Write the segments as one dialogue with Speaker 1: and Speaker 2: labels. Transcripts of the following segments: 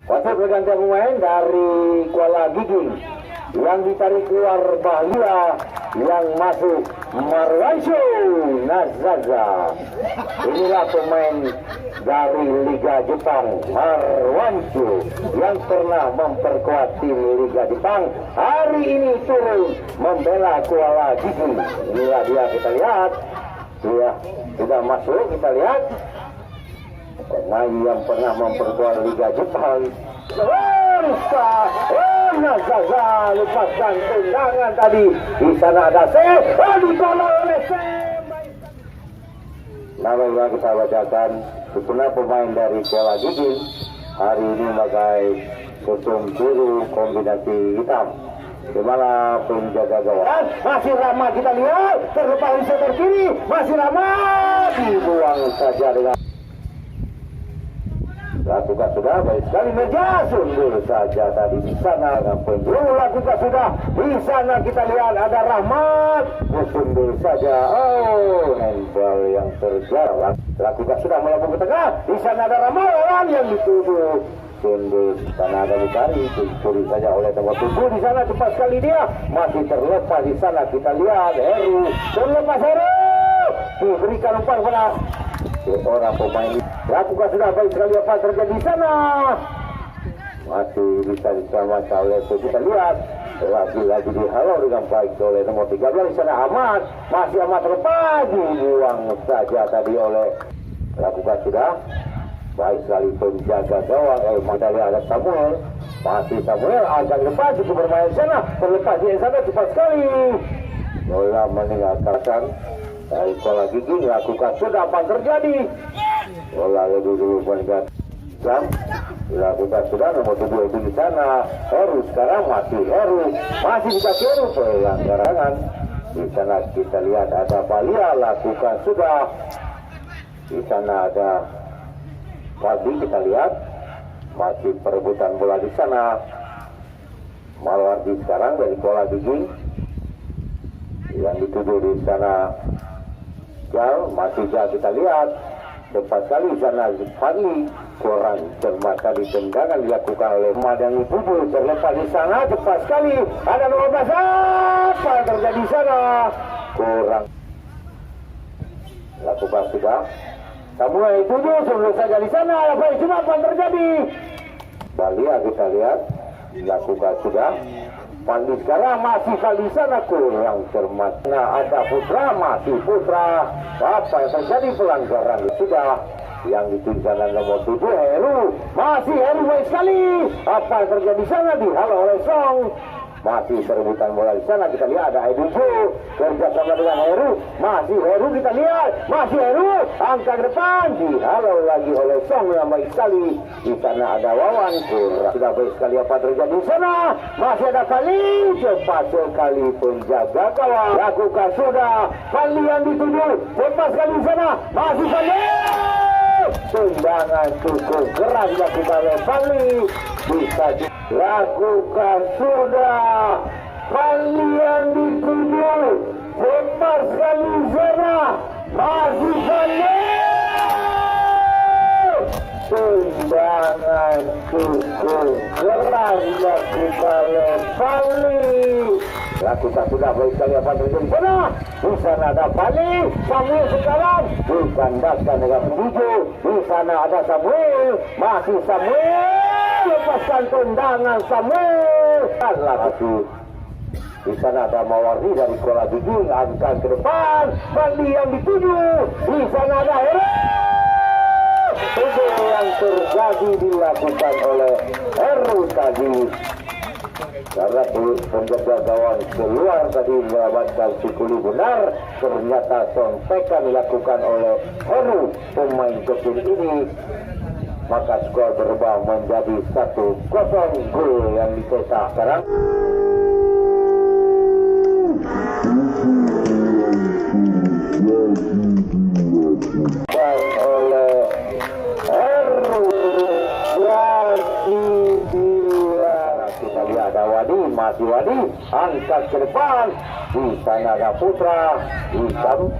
Speaker 1: Wasit bergantian pemain dari Kuala Giging. Yang ditarik keluar Bahlia, yang masuk Marwansho Nazaza. Inilah pemain dari Liga Jepang, Marwansho, yang pernah memperkuat tim Liga Jepang. Hari ini turun membela Kuala Giging. Inilah dia, kita lihat. Dia sudah masuk, kita lihat. Pemain yang pernah memperkuat Liga Jepang. Nazaza lepaskan tendangan tadi. Di sana ada save, ditolong oleh namanya kita bacakan. Itulah pemain dari Kuala Giging. Hari ini pakai kostum biru kombinasi hitam. Dimana penjaga gawang masih ramah, kita lihat terlepas di sebelah kiri, masih ramah, dibuang saja dengan lakukan sudah baik sekali meja sundul saja tadi di sana. Penjuru lakukan sudah di sana, kita lihat ada Rahmat sundul saja. Oh, handball yang terjadi. Lakukan sudah melambung ke tengah, di sana ada Ramalan yang dituju sundul. Sana ada Bukari dicuri saja oleh tempat tubuh di sana. Cepat sekali dia masih terlepas di sana, kita lihat Heru terlepas. Heru diberikan umpan pada orang pemain. Lakukan sudah baik sekali apa terjadi di sana. Masih bisa diselamatkan oleh itu, kita lihat lagi dihalau dengan baik oleh nomor 13 di sana Ahmad. Masih Ahmad terlepas, dibuang saja tadi oleh. Lakukan sudah baik sekali penjaga gawang. Kita lihat ada Samuel. Masih Samuel agak lepas, cukup bermain di sana, terlepas di sana cepat sekali. Bola meninggalkan dari Kuala Giging. Lakukan sudah apa terjadi. Bola lebih dulu meninggalkan. Dilakukan sudah nomor 7 itu di sana. Heru sekarang masih Heru, masih bisa Heru pelanggaran. Di sana kita lihat ada Balia. Lakukan sudah. Di sana ada Fadli, kita lihat masih perebutan bola di sana. Malwardi sekarang dari Kuala Giging. Yang dituju di sana Jal, masih Jal, kita lihat cepat sekali sana Fadli kurang cermat tadi. Tendangan dilakukan oleh Madang Ibu terlepas di sana, cepat sekali ada 12. Apa yang terjadi di sana? Kurang. Lakukan sudah. Samuel itu sebelum saja di sana. Apa yang terjadi? Balia kita lihat. Lakukan sudah. Pandi sekarang masih kali sana, kurang cermat. Nah, ada Putra, masih Putra. Apa yang terjadi? Pelanggaran sudah. Yang ditunjukkan nomor 7 Heru. Masih Heru baik sekali. Apa yang terjadi di sana? Dihalau oleh Song. Masih perebutan bola di sana, kita lihat ada Edujo kerja sama dengan Heru. Masih Heru, kita lihat masih Heru angkat depan, dihalau lagi oleh Song yang baik sekali. Di sana ada Wawan, kurang sudah baik sekali apa terjadi di sana. Masih ada Kali, cepat sekali penjaga gawang. Lakukan sudah, Kali yang dituju cepat sekali di sana. Masih Kali, tendangan cukup keras dilakukan oleh Kali. Bisa dilakukan sudah. Kalian dituju cepat sekali sana. Masih Kali, tendangan cukup keras dilakukan oleh Kali. Lakukan sudah baik sekali apa terjadi sana. Di sana ada Kali. Samuel sekarang dikandaskan dengan tuju. Di sana ada Samuel. Masih Samuel. Lepaskan tendangan Samuel. Lagi di sana ada Mawardi dari Kuala Giging, angkat ke depan. Bali yang dituju. Di sana ada Heru. Itu yang terjadi dilakukan oleh Heru tadi. Karena penjaga gawang keluar tadi melewatkan sikuli benar. Ternyata sontekan dilakukan oleh Heru pemain kecil ini. Maka skor berubah menjadi 1-0, gol yang dicetak sekarang. Dan oleh Heru kita lihat ada Wadi, masih Wadi angkat ke depan. Di sana ada Putra Hitam.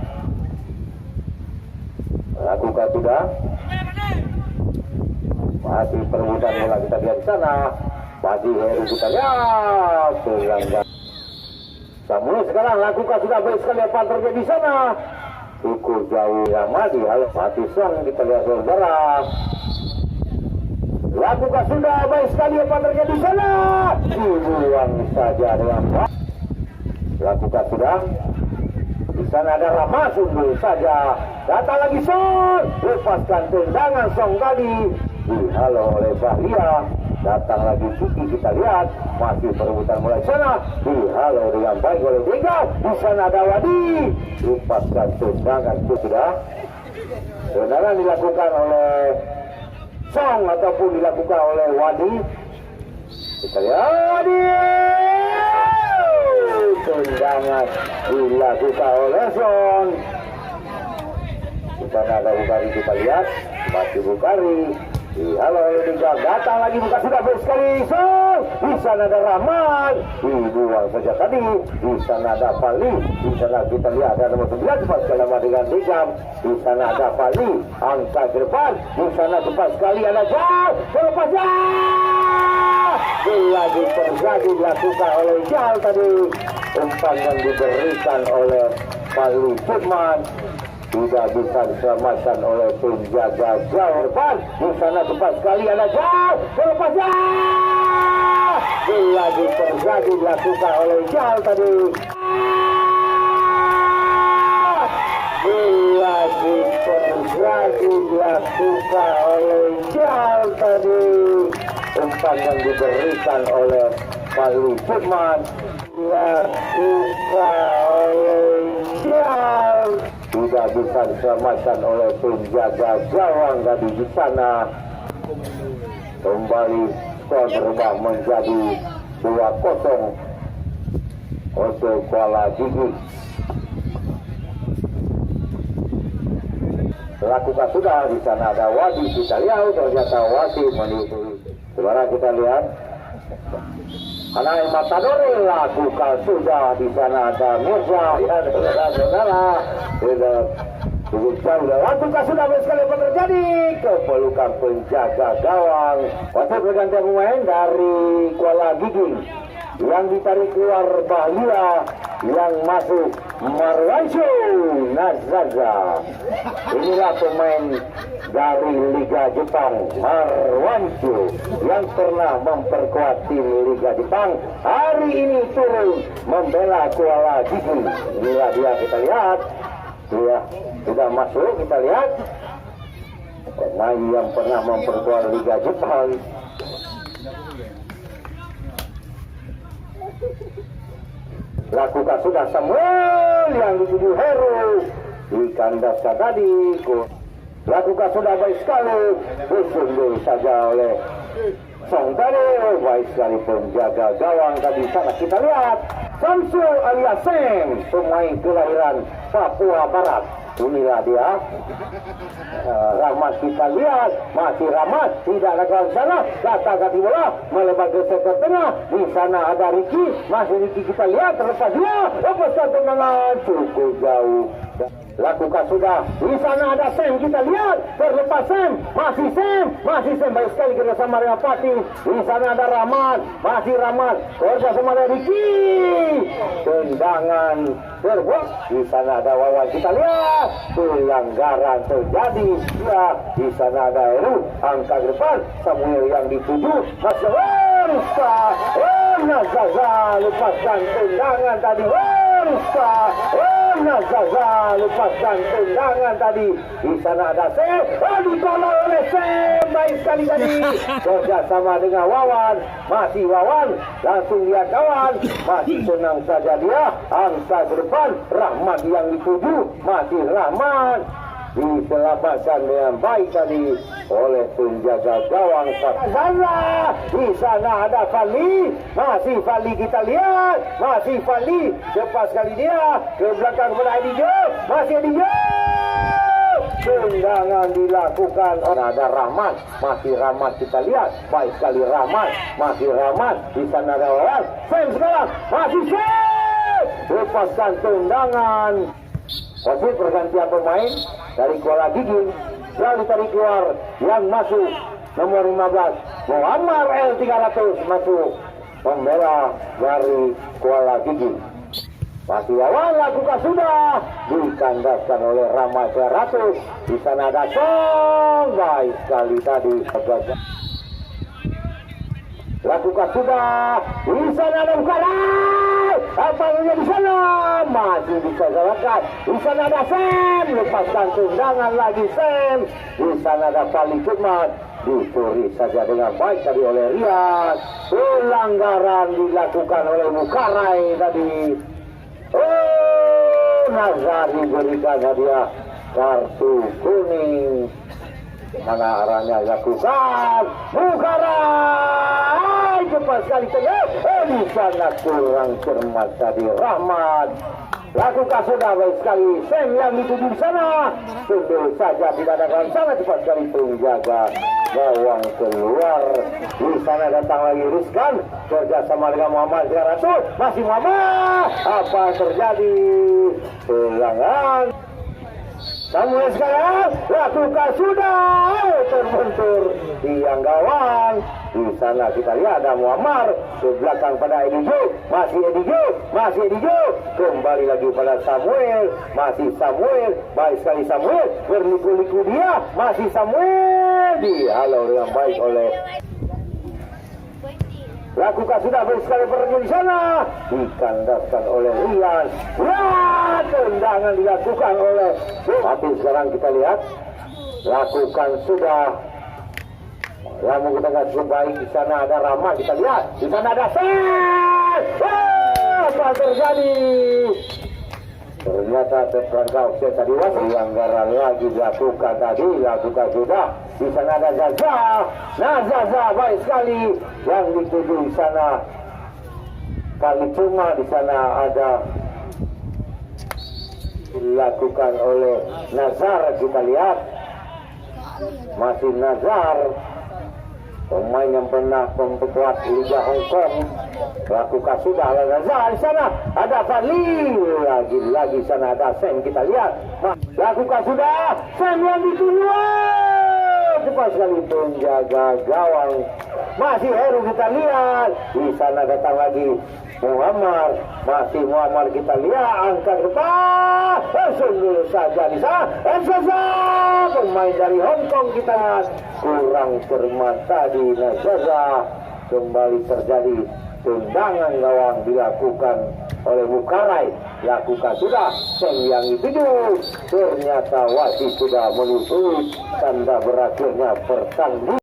Speaker 1: Lakukan sudah. Masih perebutan bola kita lihat di sana. Masih Heru kita lihat. Pelanggan. Samuel sekarang lakukan sudah baik sekali apa terjadi di sana. Cukup jauh Ramadi. Halo mati Song kita lihat saudara. Lakukan sudah baik sekali apa terjadi di sana. Dibuang saja dengan baik. Lakukan sudah. Di sana ada Rama sungguh saja. Datang lagi Song. Lepaskan tendangan Song tadi. Dihalau oleh Bahlia. Datang lagi Kiki kita lihat. Masih perebutan mulai sana. Dihalau dengan baik oleh Dega. Di sana ada Wadi. Lepaskan tendangan itu sudah. Tendangan dilakukan oleh Song ataupun dilakukan oleh Wadi. Kita lihat Wadi. Tendangan dilakukan oleh Son. Di sana ada Bukari kita lihat. Masih Bukari. Halo Liga datang lagi bukan sudah baik sekali Son. Di sana ada Rahman. Dibuang saja tadi. Di sana ada Fali. Di sana kita lihat ada nomor 9 cepat sekali dengan Dijam. Di sana ada Fali. Angka ke depan. Di sana cepat sekali ada Jal. Terlepas Jal. Lagi terjadi dilakukan oleh Jal tadi. Umpan yang diberikan oleh Fali Firman. Tidak bisa diselamatkan oleh penjaga jauh depan. Di sana cepat sekali ada jauh. Terlepas jauh. Lagi terjadi dilakukan oleh jauh tadi. Lagi terjadi dilakukan oleh jauh tadi. Umpan yang diberikan oleh Fali Firman. Dilakukan oleh jauh. Tidak bisa diselamatkan oleh penjaga gawang tadi di sana. Kembali skor berubah menjadi 2-0 untuk Kuala Gigi. Lakukan sudah di sana ada Wadi kita lihat ternyata Wadi menipu. Sekarang kita lihat. Anak Matadori lakukan sudah di sana ada Mirza ya saudara. Lakukan sudah sekali apa terjadi kepelukan penjaga gawang. Wasit berganti pemain dari Kuala Gigi yang ditarik keluar Bahlia, yang masuk Marwansyah Nazaza. Inilah pemain dari Liga Jepang, Marwansyah, yang pernah memperkuat tim Liga Jepang. Hari ini turun membela Kuala Gigi. Inilah dia, kita lihat. Dia sudah masuk, kita lihat. Pemain yang pernah memperkuat Liga Jepang. Lakukan sudah Samuel yang dituju Heru. Dikandaskan tadi. Lakukan sudah baik sekali. Disundur saja oleh Song tadi. Baik sekali penjaga gawang tadi sana. Kita lihat Samsul alias Seng, pemain kelahiran Papua Barat. Inilah dia. Rahmat kita lihat. Masih Rahmat. Tidak ada ke sana. Datang ke bola. Melebar ke sektor tengah. Di sana ada Ricky. Masih Ricky kita lihat. Terlepas dia. Lepaskan tendangan. Cukup jauh. Lakukan sudah. Di sana ada Sam. Kita lihat. Terlepas Sam. Masih Sam. Masih Sam. Baik sekali kerjasama dengan Fatih. Di sana ada Rahmat. Masih Rahmat. Kerjasama dengan Ricky. Tendangan terbuat. Di sana ada Wawan. Kita lihat. Pelanggaran terjadi. Ya, di sana ada Heru. Angka ke depan. Samuel yang dituju. Masih Nazaza. Lepaskan tendangan tadi. Nazaza. Lepaskan tendangan tadi. Di sana ada Sam. Ditolong oleh Sam. Baik sekali tadi. Kerjasama dengan Wawan. Masih Wawan. Langsung lihat kawan. Masih senang saja dia. Angka ke depan. Rahmat yang dituju. Masih Rahmat. Diselamatkan dengan baik tadi oleh penjaga gawang Zara. Di sana ada Fali. Masih Fali kita lihat. Masih Fali. Cepat sekali dia. Ke belakang kepada Edijo. Masih Edijo. Tendangan dilakukan. Ada Rahmat. Masih Rahmat kita lihat. Baik sekali Rahmat. Masih Rahmat. Di sana ada orang. Sam sekarang. Masih Sam. Lepaskan tendangan. Wasit pergantian pemain dari Kuala Gigi. Yang ditarik keluar. Yang masuk nomor 15 Muhammad L300 masuk membela dari Kuala Gigi. Masih awal lakukan sudah dikandaskan oleh Rama 300. Di sana ada Song, baik sekali tadi. Lakukan sudah di sana ada Bukalai. Apa yang di sana masih bisa jalankan. Di sana ada Sam, lepaskan tendangan lagi Sam. Di sana ada Fali Kutmat, dicuri saja dengan baik tadi oleh Riyad. Pelanggaran dilakukan oleh Bukarai tadi. Oh, Nazar diberikan hadiah kartu kuning. Mana arahnya lakukan Bukarai, cepat sekali tengah. Di sana kurang cermat tadi Rahmat. Lakukan sudah baik sekali Sam yang dituju di sana. Tentu saja tidak ada kan sangat cepat sekali penjaga gawang keluar. Di sana datang lagi Rizkan kerjasama dengan Muhammad 300. Masih Muhammad, apa yang terjadi? Pelanggaran. Samuel sekarang lakukan sudah terbentur tiang gawang. Di sana kita lihat ada Muammar ke belakang pada Edijo, masih Edijo kembali lagi pada Samuel, masih Samuel, baik sekali Samuel berliku-liku dia, masih Samuel dihalau dengan baik oleh. Lakukan sudah baik sekali pergi di sana, dikandaskan oleh Rian. Wah, tendangan dilakukan oleh. Tapi sekarang kita lihat, lakukan sudah. Yang menggunakan cukup baik di sana ada Rama, kita lihat di sana ada Sen. Apa terjadi? Ternyata terperangkap tadi pelanggaran lagi dilakukan tadi, lakukan sudah. Di sana ada Zaza. Nah, Zaza baik sekali yang dituju di sana. Kali cuma di sana ada dilakukan oleh Nazar, kita lihat masih Nazar, pemain yang pernah memperkuat Liga Hong Kong. Lakukan sudah oleh Nazar di sana ada Fadli, lagi sana ada Sam, kita lihat lakukan sudah Sam yang dituju. Cepat sekali penjaga gawang masih Heru, kita lihat di sana datang lagi Muhammad, masih Muhammad, kita lihat angkat depan sungguh saja di sana Zaza, pemain dari Hong Kong, kita lihat kurang cermat tadi. Zaza kembali terjadi tendangan gawang dilakukan oleh Bukarai. Lakukan sudah Seng yang dituju, ternyata wasit sudah menutup tanda berakhirnya pertandingan.